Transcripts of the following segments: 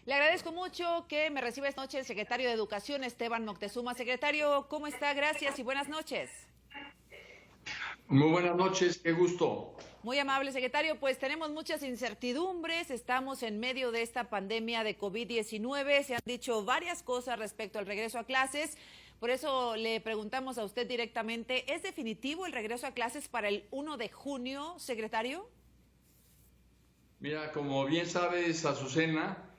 Le agradezco mucho que me reciba esta noche el secretario de Educación, Esteban Moctezuma. Secretario, ¿cómo está? Gracias y buenas noches. Muy buenas noches, qué gusto. Muy amable, secretario. Pues tenemos muchas incertidumbres, estamos en medio de esta pandemia de COVID-19, se han dicho varias cosas respecto al regreso a clases, por eso le preguntamos a usted directamente, ¿es definitivo el regreso a clases para el 1 de junio, secretario? Mira, como bien sabes, Azucena,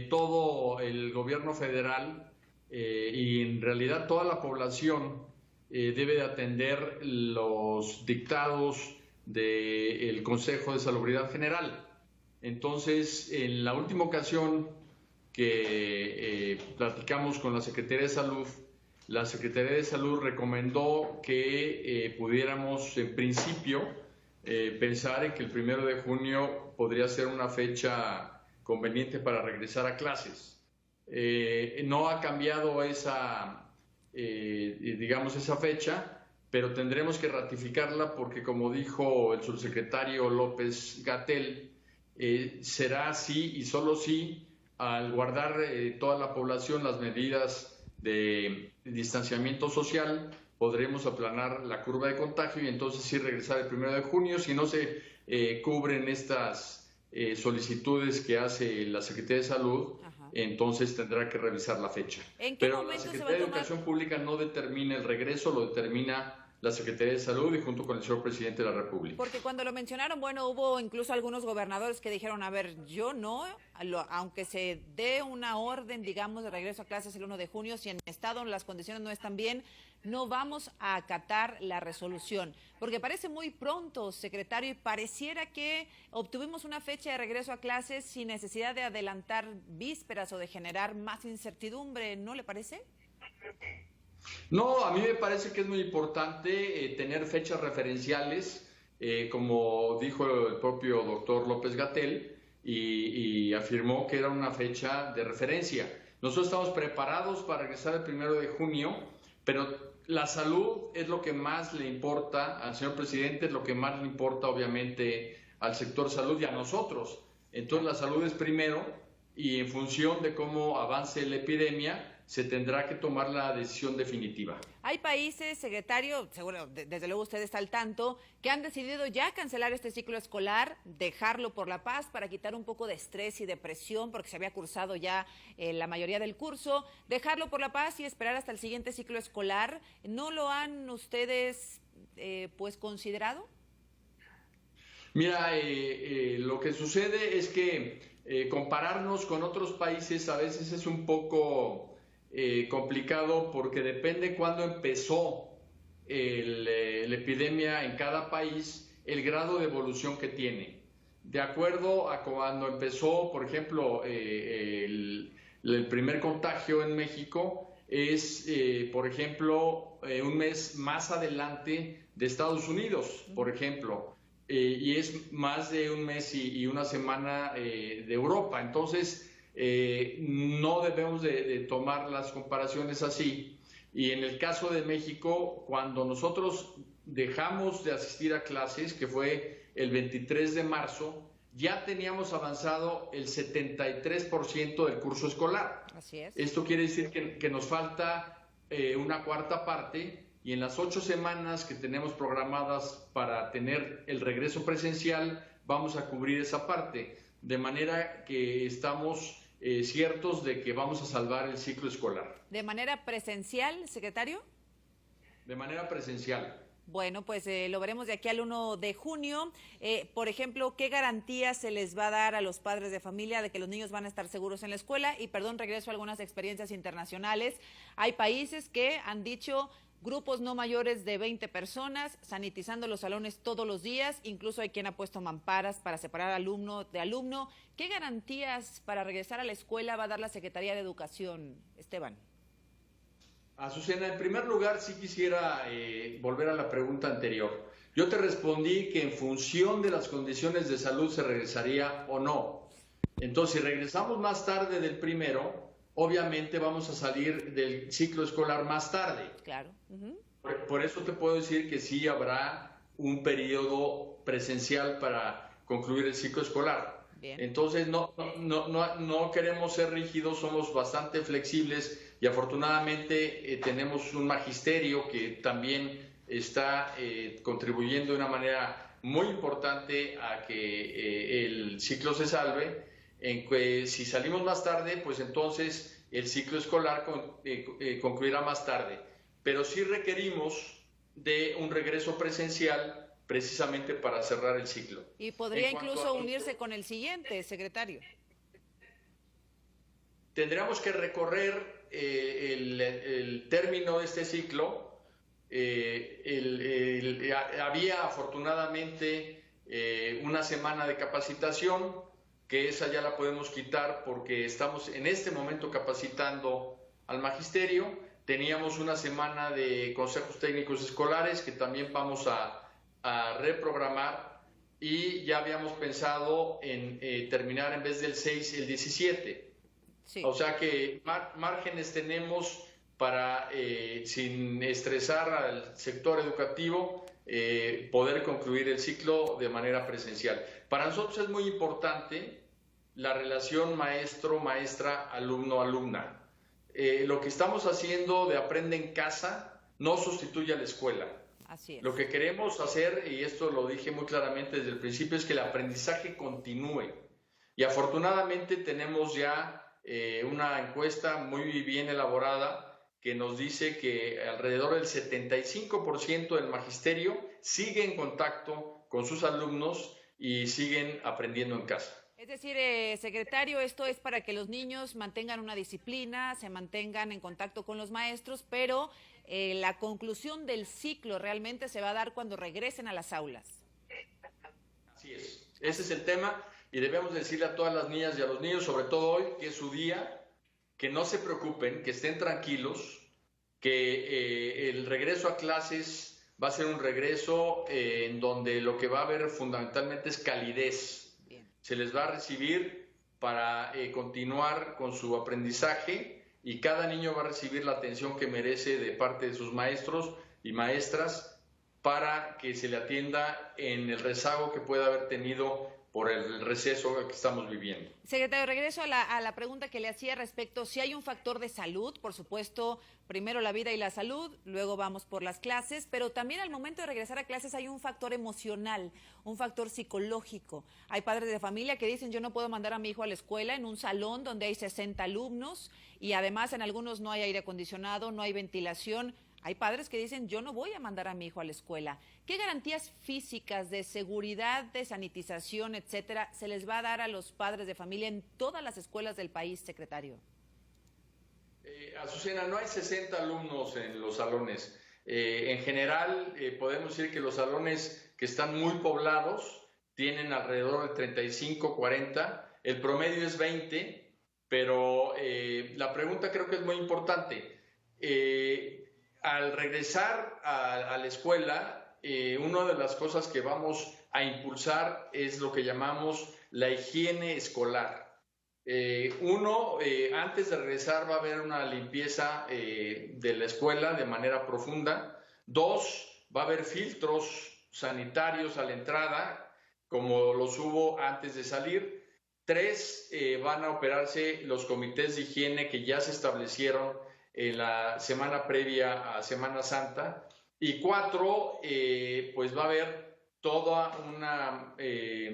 todo el gobierno federal y en realidad toda la población debe de atender los dictados del Consejo de Salubridad General. Entonces, en la última ocasión que platicamos con la Secretaría de Salud, la Secretaría de Salud recomendó que pudiéramos, en principio, pensar en que el 1 de junio podría ser una fecha conveniente para regresar a clases. No ha cambiado esa fecha, pero tendremos que ratificarla porque, como dijo el subsecretario López-Gatell, será así y solo sí al guardar toda la población las medidas de distanciamiento social, podremos aplanar la curva de contagio y entonces sí regresar el 1 de junio. Si no se cubren estas solicitudes que hace la Secretaría de Salud, entonces tendrá que revisar la fecha. ¿En qué Pero la momento se va a Secretaría de tomar? Educación Pública no determina el regreso, lo determina la Secretaría de Salud y junto con el señor Presidente de la República. Porque cuando lo mencionaron, bueno, hubo incluso algunos gobernadores que dijeron, a ver, yo no, aunque se dé una orden, digamos, de regreso a clases el 1 de junio, si en mi estado las condiciones no están bien, no vamos a acatar la resolución. Porque parece muy pronto, secretario, y pareciera que obtuvimos una fecha de regreso a clases sin necesidad de adelantar vísperas o de generar más incertidumbre, ¿no le parece? No, a mí me parece que es muy importante tener fechas referenciales, como dijo el propio doctor López-Gatell, y afirmó que era una fecha de referencia. Nosotros estamos preparados para regresar el 1 de junio, pero la salud es lo que más le importa al señor presidente, es lo que más le importa obviamente al sector salud y a nosotros. Entonces la salud es primero y en función de cómo avance la epidemia, se tendrá que tomar la decisión definitiva. Hay países, secretario, seguro, desde luego usted está al tanto, que han decidido ya cancelar este ciclo escolar, dejarlo por la paz para quitar un poco de estrés y de presión, porque se había cursado ya la mayoría del curso, dejarlo por la paz y esperar hasta el siguiente ciclo escolar. ¿No lo han ustedes pues considerado? Mira, lo que sucede es que compararnos con otros países a veces es un poco complicado porque depende cuándo empezó la epidemia en cada país, el grado de evolución que tiene. De acuerdo a cuando empezó, por ejemplo, el primer contagio en México es, por ejemplo, un mes más adelante de Estados Unidos, por ejemplo, y es más de un mes y una semana de Europa. Entonces, no debemos de tomar las comparaciones así. Y en el caso de México, cuando nosotros dejamos de asistir a clases, que fue el 23 de marzo, ya teníamos avanzado el 73% del curso escolar. Así es. Esto quiere decir que nos falta una cuarta parte y en las 8 semanas que tenemos programadas para tener el regreso presencial, vamos a cubrir esa parte. De manera que estamos ciertos de que vamos a salvar el ciclo escolar. ¿De manera presencial, secretario? De manera presencial. Bueno, pues lo veremos de aquí al 1 de junio. Por ejemplo, ¿qué garantías se les va a dar a los padres de familia de que los niños van a estar seguros en la escuela? Y perdón, regreso a algunas experiencias internacionales. Hay países que han dicho grupos no mayores de 20 personas, sanitizando los salones todos los días, incluso hay quien ha puesto mamparas para separar alumno de alumno. ¿Qué garantías para regresar a la escuela va a dar la Secretaría de Educación, Esteban? Azucena, en primer lugar sí quisiera volver a la pregunta anterior. Yo te respondí que en función de las condiciones de salud se regresaría o no. Entonces, si regresamos más tarde del 1, obviamente vamos a salir del ciclo escolar más tarde. Claro. Por eso te puedo decir que sí habrá un periodo presencial para concluir el ciclo escolar. Bien. Entonces no queremos ser rígidos, somos bastante flexibles y afortunadamente tenemos un magisterio que también está contribuyendo de una manera muy importante a que el ciclo se salve, en que si salimos más tarde, pues entonces el ciclo escolar concluirá más tarde. Pero sí requerimos de un regreso presencial precisamente para cerrar el ciclo. Y podría incluso unirse con el siguiente, secretario. Tendríamos que recorrer el término de este ciclo. Había afortunadamente una semana de capacitación, que esa ya la podemos quitar porque estamos en este momento capacitando al magisterio. Teníamos una semana de consejos técnicos escolares que también vamos a reprogramar, y ya habíamos pensado en terminar en vez del 6 el 17. Sí. O sea que márgenes tenemos para, sin estresar al sector educativo, poder concluir el ciclo de manera presencial. Para nosotros es muy importante la relación maestro-maestra, alumno-alumna. Lo que estamos haciendo de Aprende en Casa no sustituye a la escuela. Así es. Lo que queremos hacer, y esto lo dije muy claramente desde el principio, es que el aprendizaje continúe. Y afortunadamente tenemos ya una encuesta muy bien elaborada que nos dice que alrededor del 75% del magisterio sigue en contacto con sus alumnos y siguen aprendiendo en casa. Es decir, secretario, esto es para que los niños mantengan una disciplina, se mantengan en contacto con los maestros, pero la conclusión del ciclo realmente se va a dar cuando regresen a las aulas. Así es, ese es el tema, y debemos decirle a todas las niñas y a los niños, sobre todo hoy, que es su día, que no se preocupen, que estén tranquilos, que el regreso a clases va a ser un regreso en donde lo que va a haber fundamentalmente es calidez. Se les va a recibir para continuar con su aprendizaje, y cada niño va a recibir la atención que merece de parte de sus maestros y maestras para que se le atienda en el rezago que pueda haber tenido por el receso que estamos viviendo. Secretario, regreso a la pregunta que le hacía respecto, si hay un factor de salud, por supuesto, primero la vida y la salud, luego vamos por las clases, pero también al momento de regresar a clases hay un factor emocional, un factor psicológico. Hay padres de familia que dicen, yo no puedo mandar a mi hijo a la escuela en un salón donde hay 60 alumnos y además en algunos no hay aire acondicionado, no hay ventilación. Hay padres que dicen, yo no voy a mandar a mi hijo a la escuela. ¿Qué garantías físicas de seguridad, de sanitización, etcétera, se les va a dar a los padres de familia en todas las escuelas del país, secretario? Azucena, no hay 60 alumnos en los salones. En general, podemos decir que los salones que están muy poblados tienen alrededor de 35, 40. El promedio es 20, pero la pregunta creo que es muy importante. Al regresar a la escuela, una de las cosas que vamos a impulsar es lo que llamamos la higiene escolar. Antes de regresar va a haber una limpieza de la escuela de manera profunda. 2, va a haber filtros sanitarios a la entrada, como los hubo antes de salir. 3, van a operarse los comités de higiene que ya se establecieron en la semana previa a Semana Santa. Y 4, pues va a haber toda una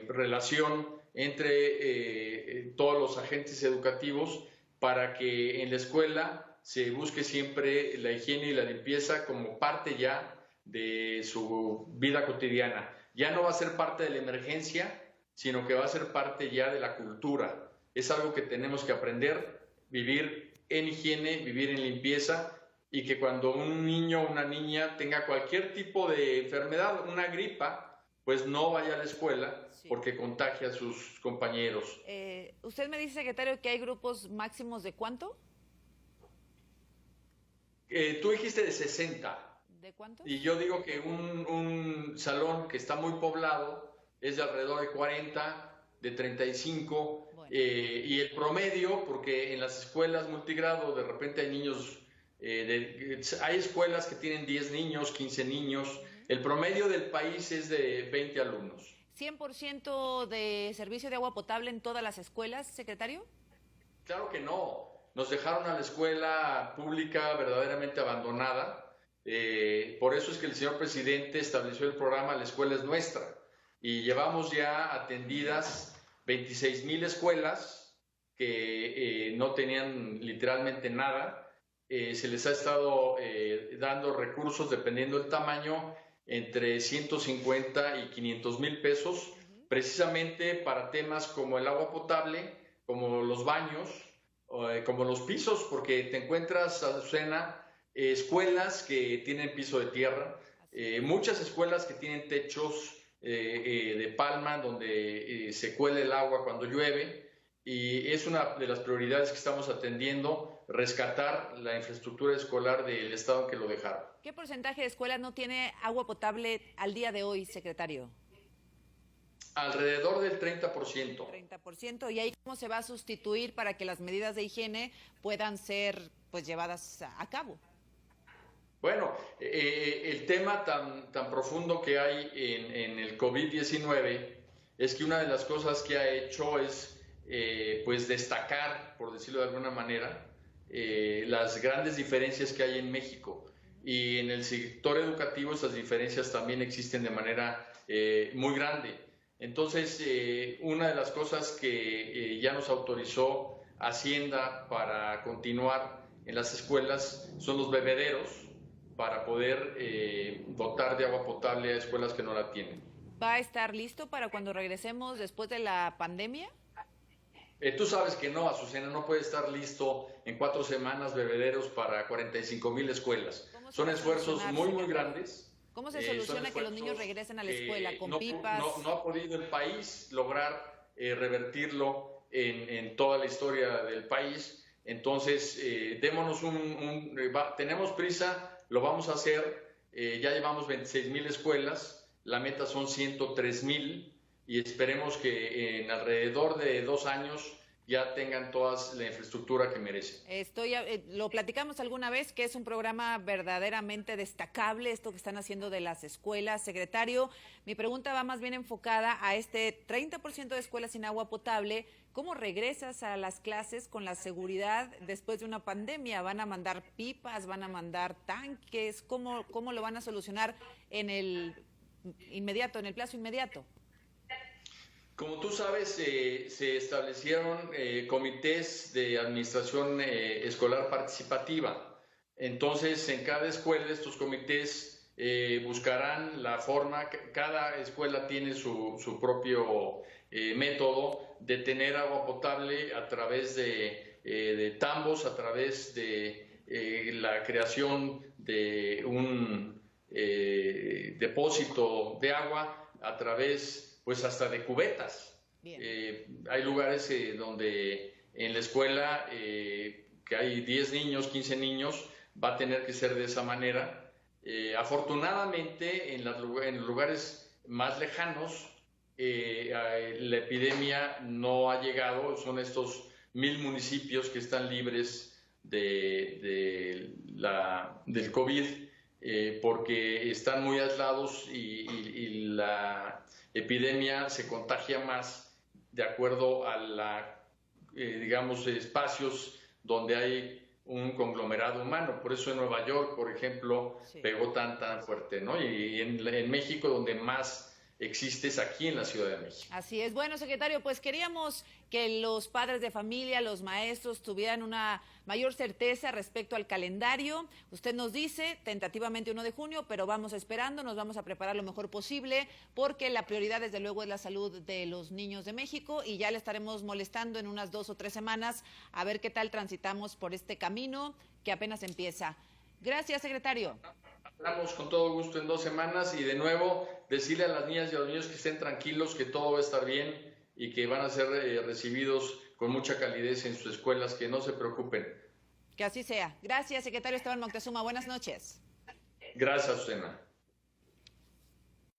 relación entre todos los agentes educativos para que en la escuela se busque siempre la higiene y la limpieza como parte ya de su vida cotidiana. Ya no va a ser parte de la emergencia, sino que va a ser parte ya de la cultura. Es algo que tenemos que aprender, vivir en higiene, vivir en limpieza, y que cuando un niño o una niña tenga cualquier tipo de enfermedad, una gripa, pues no vaya a la escuela porque contagia a sus compañeros. Usted me dice, secretario, que hay grupos máximos ¿de cuánto? Tú dijiste de 60. ¿De cuánto? Y yo digo que un salón que está muy poblado es de alrededor de 40, de 35, bueno. Y el promedio, porque en las escuelas multigrado de repente hay niños, hay escuelas que tienen 10 niños, 15 niños, el promedio del país es de 20 alumnos. 100% de servicio de agua potable en todas las escuelas, secretario? Claro que no. Nos dejaron a la escuela pública verdaderamente abandonada. Por eso es que el señor presidente estableció el programa La Escuela es Nuestra. Y llevamos ya atendidas 26,000 escuelas que no tenían literalmente nada. Se les ha estado dando recursos, dependiendo del tamaño, entre 150 y 500,000 pesos, precisamente para temas como el agua potable, como los baños, como los pisos, porque te encuentras, Azucena, escuelas que tienen piso de tierra, muchas escuelas que tienen techos de palma donde se cuela el agua cuando llueve, y es una de las prioridades que estamos atendiendo, rescatar la infraestructura escolar del estado en que lo dejaron. ¿Qué porcentaje de escuelas no tiene agua potable al día de hoy, secretario? Alrededor del 30%. 30%. ¿Y ahí cómo se va a sustituir para que las medidas de higiene puedan ser pues llevadas a cabo? Bueno, el tema tan profundo que hay en el COVID-19 es que una de las cosas que ha hecho es pues destacar, por decirlo de alguna manera, las grandes diferencias que hay en México. Y en el sector educativo esas diferencias también existen de manera muy grande. Entonces, una de las cosas que ya nos autorizó Hacienda para continuar en las escuelas son los bebederos, para poder dotar de agua potable a escuelas que no la tienen. ¿Va a estar listo para cuando regresemos después de la pandemia? Tú sabes que no, Azucena, no puede estar listo en 4 semanas bebederos para 45,000 escuelas. Son esfuerzos muy grandes. ¿Cómo se soluciona que los niños regresen a la escuela con pipas? No ha podido el país lograr revertirlo en toda la historia del país. Entonces, démonos tenemos prisa, lo vamos a hacer. Ya llevamos 26,000 escuelas, la meta son 103,000 y esperemos que en alrededor de 2 años ya tengan toda la infraestructura que merecen. Lo platicamos alguna vez, que es un programa verdaderamente destacable, esto que están haciendo de las escuelas. Secretario, mi pregunta va más bien enfocada a este 30% de escuelas sin agua potable. ¿Cómo regresas a las clases con la seguridad después de una pandemia? ¿Van a mandar pipas? ¿Van a mandar tanques? ¿Cómo lo van a solucionar en el plazo inmediato? Como tú sabes, se establecieron comités de administración escolar participativa. Entonces, en cada escuela estos comités buscarán la forma, cada escuela tiene su propio método de tener agua potable a través de tambos, a través de la creación de un depósito de agua, a través pues hasta de cubetas. Hay lugares donde en la escuela que hay 10 niños, 15 niños, va a tener que ser de esa manera. Afortunadamente, en los lugares más lejanos, la epidemia no ha llegado. Son estos 1,000 municipios que están libres del COVID, porque están muy aislados y la epidemia se contagia más de acuerdo a digamos, espacios donde hay un conglomerado humano. Por eso en Nueva York, por ejemplo, sí, pegó tan fuerte, ¿no? Y en México, donde más existe es aquí en la Ciudad de México. Así es. Bueno, secretario, pues queríamos que los padres de familia, los maestros, tuvieran una mayor certeza respecto al calendario. Usted nos dice tentativamente 1 de junio, pero vamos esperando, nos vamos a preparar lo mejor posible, porque la prioridad desde luego es la salud de los niños de México, y ya le estaremos molestando en unas 2 o 3 semanas a ver qué tal transitamos por este camino que apenas empieza. Gracias, secretario. Hablamos con todo gusto en 2 semanas, y de nuevo decirle a las niñas y a los niños que estén tranquilos, que todo va a estar bien y que van a ser recibidos con mucha calidez en sus escuelas, que no se preocupen. Que así sea. Gracias, secretario Esteban Moctezuma. Buenas noches. Gracias, Susana.